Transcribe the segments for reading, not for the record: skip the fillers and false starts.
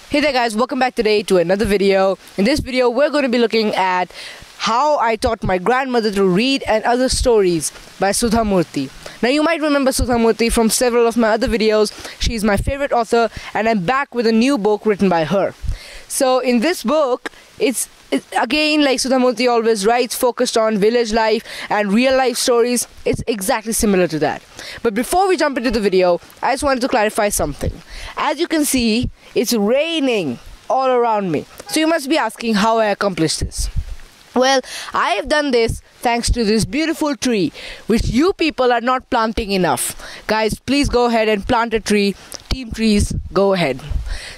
Hey there guys, welcome back today to another video. In this video we're going to be looking at how I taught my grandmother to read and other stories by Sudha Murthy. Now you might remember Sudha Murthy from several of my other videos. She's my favorite author and I'm back with a new book written by her. So in this book, it's again, like Sudha Murthy always writes, focused on village life and real life stories. It's exactly similar to that. But before we jump into the video, I just wanted to clarify something. As you can see, it's raining all around me. So you must be asking how I accomplished this. Well, I have done this thanks to this beautiful tree, which you people are not planting enough. Guys, please go ahead and plant a tree. Team trees, go ahead.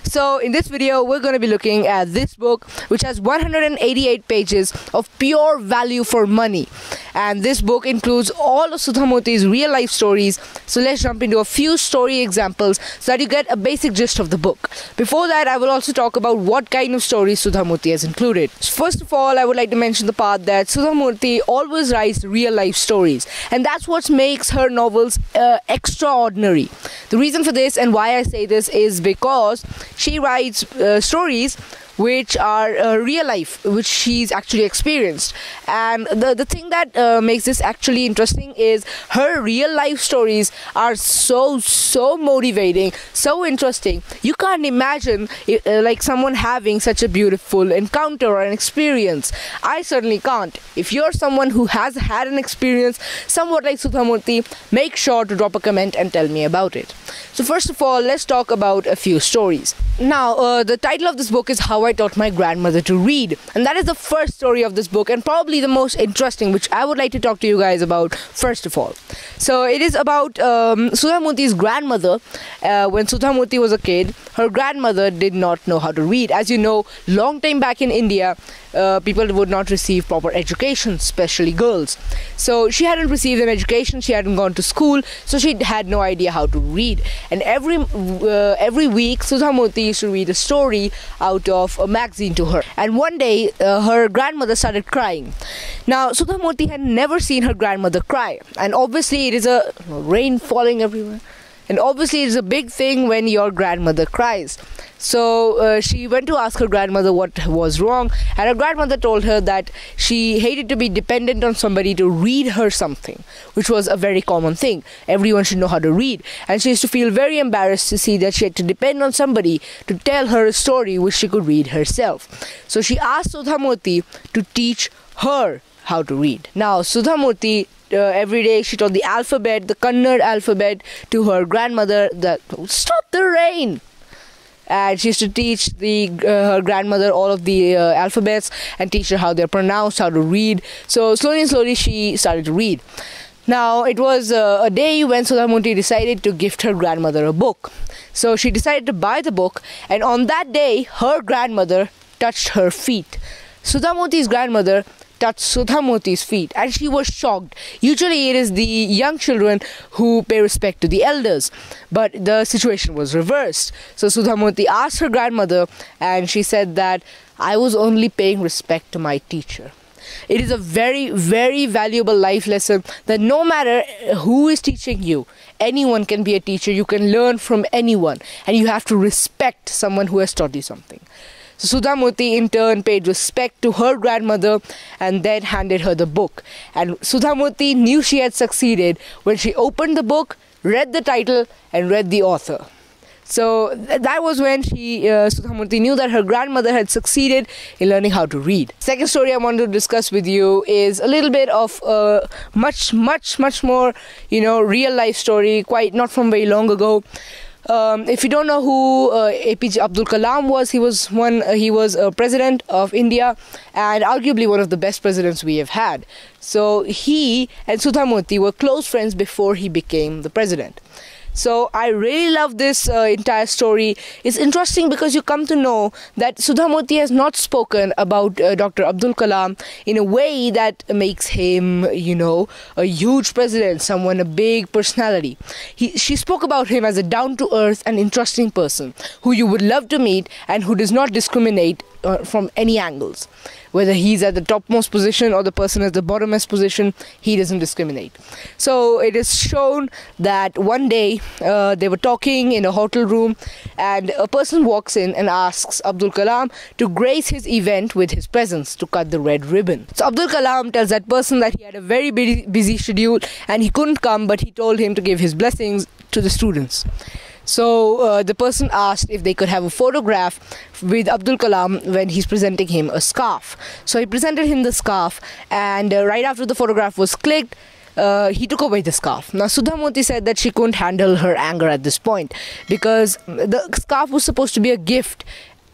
So in this video, we're going to be looking at this book, which has 188 pages of pure value for money. And this book includes all of Sudha Murthy's real life stories. So let's jump into a few story examples so that you get a basic gist of the book. Before that, I will also talk about what kind of stories Sudha Murthy has included. First of all, I would like to mention the part that Sudha Murthy always writes real life stories. And that's what makes her novels extraordinary. The reason for this and why I say this is because she writes stories which are real life, which she's actually experienced. And the thing that makes this actually interesting is her real life stories are so motivating, so interesting. You can't imagine like someone having such a beautiful encounter or an experience. I certainly can't. If you're someone who has had an experience somewhat like Sudha Murthy, make sure to drop a comment and tell me about it. So first of all, let's talk about a few stories. Now, the title of this book is How I Taught My Grandmother to Read. And that is the first story of this book and probably the most interesting, which I would like to talk to you guys about first of all. So it is about Sudha Murthy's grandmother. When Sudha Murthy was a kid, her grandmother did not know how to read. As you know, long time back in India, people would not receive proper education, especially girls. So she hadn't received an education, she hadn't gone to school, so she had no idea how to read. And every week, Sudha Murthy used to read a story out of a magazine to her. And one day, her grandmother started crying. Now, Sudha Murthy had never seen her grandmother cry. And obviously, it is a rain falling everywhere. And obviously, it's a big thing when your grandmother cries. So she went to ask her grandmother what was wrong, and her grandmother told her that she hated to be dependent on somebody to read her something, which was a very common thing. Everyone should know how to read, and she used to feel very embarrassed to see that she had to depend on somebody to tell her a story which she could read herself. So she asked Sudha Murthy to teach her how to read. Now, Sudha Murthy every day she taught the alphabet, the Kannada alphabet, to her grandmother. That stop the rain. And she used to teach her grandmother all of the alphabets and teach her how they're pronounced, how to read. So slowly and slowly she started to read. Now it was a day when Sudha Murthy decided to gift her grandmother a book. So she decided to buy the book, and on that day her grandmother touched her feet. Sudha Murthy's grandmother touched Sudha Murthy's feet, and she was shocked. Usually it is the young children who pay respect to the elders, but the situation was reversed. So Sudha Murthy asked her grandmother, and she said that I was only paying respect to my teacher. It is a very valuable life lesson that no matter who is teaching you, anyone can be a teacher. You can learn from anyone, and you have to respect someone who has taught you something. So Sudha Murthy in turn paid respect to her grandmother and then handed her the book. And Sudha Murthy knew she had succeeded when she opened the book, read the title and read the author. So that was when Sudha Murthy knew that her grandmother had succeeded in learning how to read. Second story I wanted to discuss with you is a little bit of much more, real life story, quite not from very long ago. If you don't know who APJ Abdul Kalam was, he was a president of India and arguably one of the best presidents we have had. So he and Sudha Murthy were close friends before he became the president. So I really love this entire story. It's interesting because you come to know that Sudha Murthy has not spoken about Dr. Abdul Kalam in a way that makes him, a huge president, a big personality. She spoke about him as a down-to-earth and interesting person who you would love to meet and who does not discriminate from any angles. Whether he's at the topmost position or the person at the bottommost position, he doesn't discriminate. So it is shown that one day they were talking in a hotel room, and a person walks in and asks Abdul Kalam to grace his event with his presence, to cut the red ribbon. So Abdul Kalam tells that person that he had a very busy schedule and he couldn't come, but he told him to give his blessings to the students. So the person asked if they could have a photograph with Abdul Kalam when he's presenting him a scarf. So he presented him the scarf, and right after the photograph was clicked, he took away the scarf. Now Sudha Murthy said that she couldn't handle her anger at this point, because the scarf was supposed to be a gift,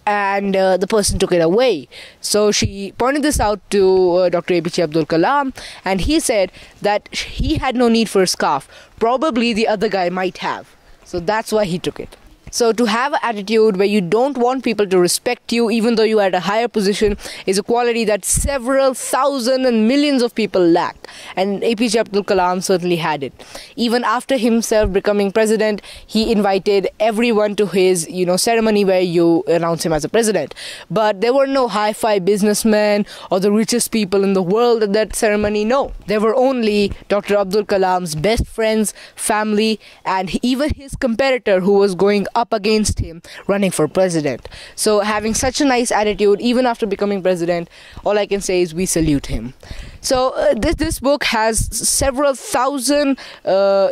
and the person took it away. So she pointed this out to Dr. APJ Abdul Kalam, and he said that he had no need for a scarf. Probably the other guy might have. So that's why he took it. So to have an attitude where you don't want people to respect you even though you are at a higher position is a quality that several thousand and millions of people lack. And APJ Abdul Kalam certainly had it. Even after himself becoming president, he invited everyone to his, ceremony where you announce him as a president. But there were no hi-fi businessmen or the richest people in the world at that ceremony. No, there were only Dr. Abdul Kalam's best friends, family, and even his competitor who was going up against him running for president. So having such a nice attitude even after becoming president, all I can say is we salute him. So this book has several thousand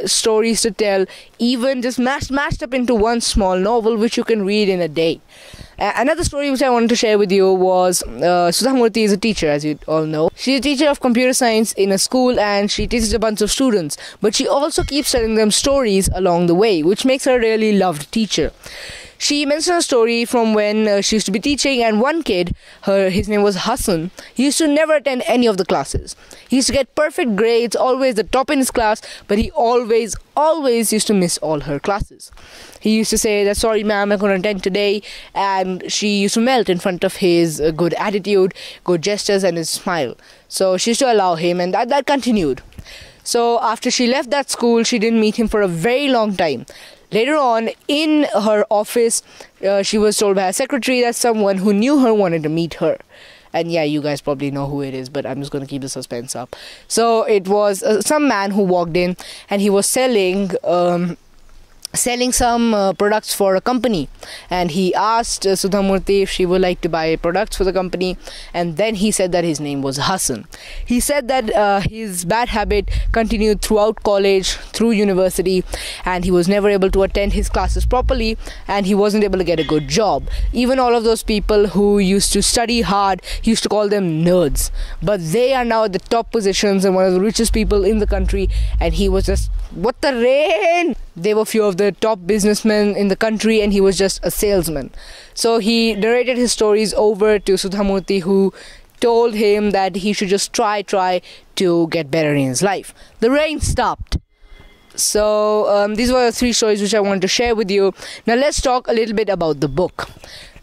stories to tell, even just mashed up into one small novel which you can read in a day. Another story which I wanted to share with you was Sudha Murthy is a teacher, as you all know. She's a teacher of computer science in a school, and she teaches a bunch of students. But she also keeps telling them stories along the way, which makes her a really loved teacher. She mentioned a story from when she used to be teaching, and one kid, his name was Hassan, he used to never attend any of the classes. He used to get perfect grades, always the top in his class, but he always used to miss all her classes. He used to say that, sorry ma'am, I couldn't attend today, and she used to melt in front of his good attitude, good gestures, and his smile. So she used to allow him, and that continued. So after she left that school, she didn't meet him for a very long time. Later on, in her office, she was told by her secretary that someone who knew her wanted to meet her. And yeah, you guys probably know who it is, but I'm just going to keep the suspense up. So it was some man who walked in, and he was selling some products for a company, and he asked Sudha Murthy if she would like to buy products for the company, and then he said that his name was Hassan. He said that his bad habit continued throughout college, through university, and he was never able to attend his classes properly, and he wasn't able to get a good job. Even all of those people who used to study hard, he used to call them nerds, but they are now at the top positions and one of the richest people in the country, and he was just, what the rain? They were few of the top businessmen in the country, and he was just a salesman. So he narrated his stories over to Sudha Murthy, who told him that he should just try to get better in his life. The rain stopped. So these were the 3 stories which I wanted to share with you. Now let's talk a little bit about the book.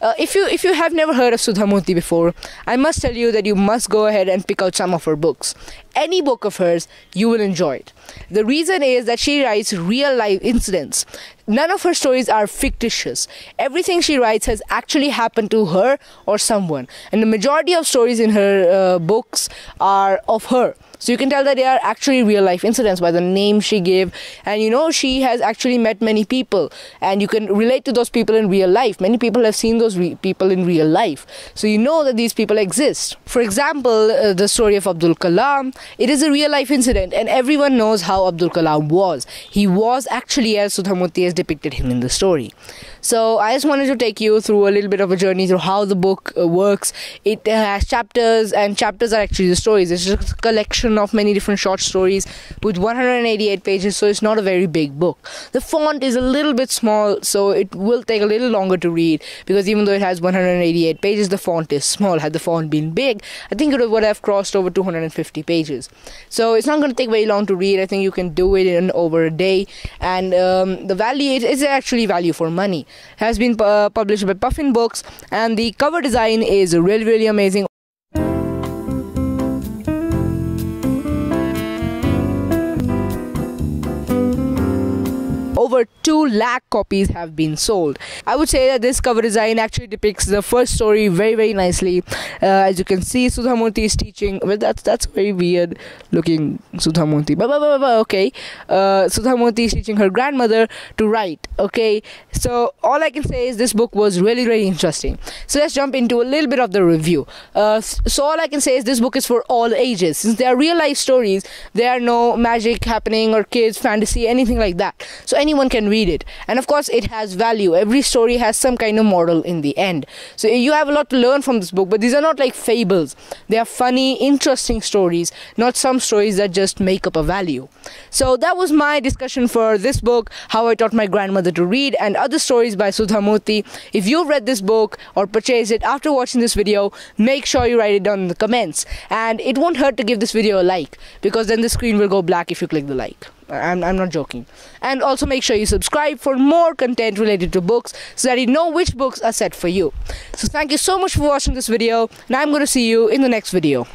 If you have never heard of Sudha Murthy before, I must tell you that you must go ahead and pick out some of her books. Any book of hers, you will enjoy it. The reason is that she writes real life incidents. None of her stories are fictitious. Everything she writes has actually happened to her or someone. And the majority of stories in her books are of her. So you can tell that they are actually real life incidents by the name she gave. And she has actually met many people. And you can relate to those people in real life. Many people have seen those people in real life. So you know that these people exist. For example, the story of Abdul Kalam. It is a real life incident, and everyone knows how Abdul Kalam was. He was actually as Sudha Murthy has depicted him in the story. So I just wanted to take you through a little bit of a journey through how the book works. It has chapters, and chapters are actually the stories. It's just a collection of many different short stories with 188 pages, so it's not a very big book. The font is a little bit small, so it will take a little longer to read, because even though it has 188 pages, the font is small. Had the font been big, I think it would have crossed over 250 pages. So it's not going to take very long to read. I think you can do it in over a day, and the value is actually value for money. Has been published by Puffin Books, and the cover design is really amazing. over 2 lakh copies have been sold. I would say that this cover design actually depicts the first story very nicely. As you can see, Sudha Murthy is teaching. Well, that's very weird looking Sudha Murthy. But okay, Sudha Murthy is teaching her grandmother to write. Okay, so all I can say is this book was really interesting. So let's jump into a little bit of the review. So all I can say is this book is for all ages. Since they are real life stories, there are no magic happening or kids fantasy, anything like that, so anyone can read it. And of course it has value. Every story has some kind of moral in the end, so you have a lot to learn from this book. But these are not like fables. They are funny, interesting stories, not some stories that just make up a value. So that was my discussion for this book, How I Taught My Grandmother to Read, and other stories by Sudha Murthy. If you've read this book or purchased it after watching this video, make sure you write it down in the comments. And it won't hurt to give this video a like, because then the screen will go black if you click the like. I'm not joking. And also make sure you subscribe for more content related to books, so that you know which books are set for you. So thank you so much for watching this video, and I'm going to see you in the next video.